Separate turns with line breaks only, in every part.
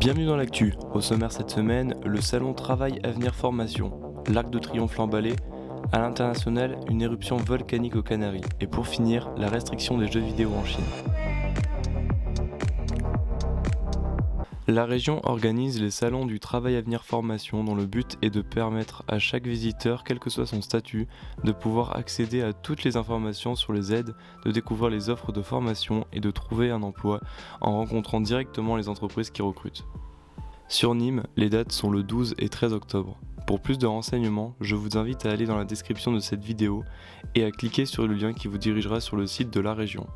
Bienvenue dans l'actu. Au sommaire cette semaine, le salon Travail Avenir Formation, l'Arc de Triomphe emballé, à l'international, une éruption volcanique aux Canaries, et pour finir, la restriction des jeux vidéo en Chine. La région organise les salons du Travail Avenir Formation dont le but est de permettre à chaque visiteur, quel que soit son statut, de pouvoir accéder à toutes les informations sur les aides, de découvrir les offres de formation et de trouver un emploi en rencontrant directement les entreprises qui recrutent. Sur Nîmes, les dates sont le 12 et 13 octobre. Pour plus de renseignements, je vous invite à aller dans la description de cette vidéo et à cliquer sur le lien qui vous dirigera sur le site de la région.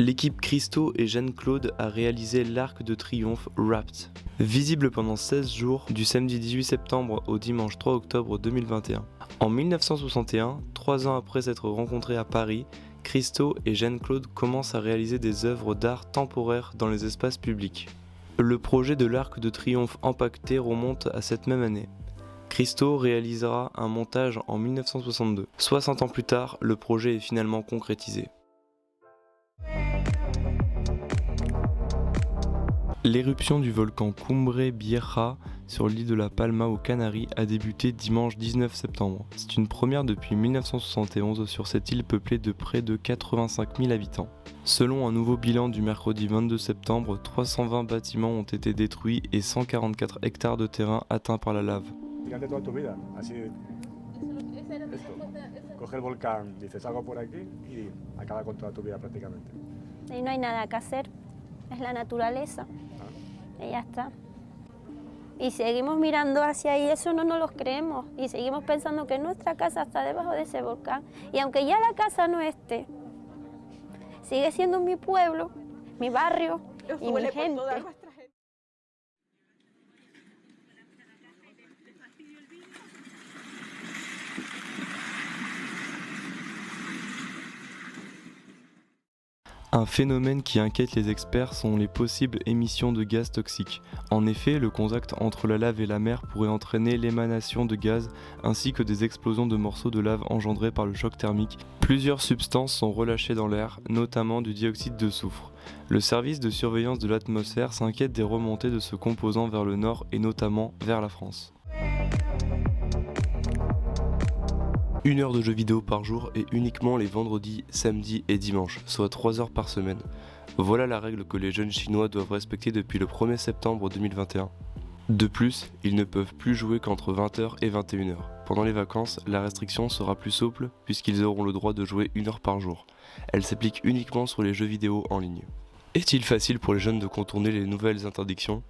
L'équipe Christo et Jeanne-Claude a réalisé l'Arc de Triomphe Wrapped. Visible pendant 16 jours, du samedi 18 septembre au dimanche 3 octobre 2021. En 1961, 3 ans après s'être rencontrés à Paris, Christo et Jeanne-Claude commencent à réaliser des œuvres d'art temporaires dans les espaces publics. Le projet de l'Arc de Triomphe empaqueté remonte à cette même année. Christo réalisera un montage en 1962. 60 ans plus tard, le projet est finalement concrétisé. L'éruption du volcan Cumbre Vieja sur l'île de la Palma aux Canaries a débuté dimanche 19 septembre. C'est une première depuis 1971 sur cette île peuplée de près de 85 000 habitants. Selon un nouveau bilan du mercredi 22 septembre, 320 bâtiments ont été détruits et 144 hectares de terrain atteints par la lave.
Coge el volcán, dices algo por aquí y acaba con toda tu vida prácticamente.
Ahí no hay nada que hacer, es la naturaleza, y ya está. Y seguimos mirando hacia ahí, eso no nos lo creemos, y seguimos pensando que nuestra casa está debajo de ese volcán. Y aunque ya la casa no esté, sigue siendo mi pueblo, mi barrio y mi gente.
Un phénomène qui inquiète les experts sont les possibles émissions de gaz toxiques. En effet, le contact entre la lave et la mer pourrait entraîner l'émanation de gaz ainsi que des explosions de morceaux de lave engendrés par le choc thermique. Plusieurs substances sont relâchées dans l'air, notamment du dioxyde de soufre. Le service de surveillance de l'atmosphère s'inquiète des remontées de ce composant vers le nord et notamment vers la France. 1 heure de jeux vidéo par jour et uniquement les vendredis, samedis et dimanches, soit 3 heures par semaine. Voilà la règle que les jeunes chinois doivent respecter depuis le 1er septembre 2021. De plus, ils ne peuvent plus jouer qu'entre 20h et 21h. Pendant les vacances, la restriction sera plus souple puisqu'ils auront le droit de jouer 1 heure par jour. Elle s'applique uniquement sur les jeux vidéo en ligne. Est-il facile pour les jeunes de contourner les nouvelles interdictions ?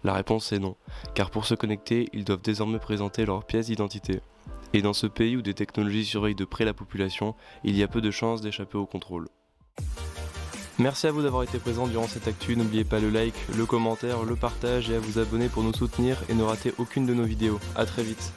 La réponse est non, car pour se connecter, ils doivent désormais présenter leur pièce d'identité. Et dans ce pays où des technologies surveillent de près la population, il y a peu de chances d'échapper au contrôle. Merci à vous d'avoir été présents durant cette actu, n'oubliez pas le like, le commentaire, le partage et à vous abonner pour nous soutenir et ne rater aucune de nos vidéos. A très vite.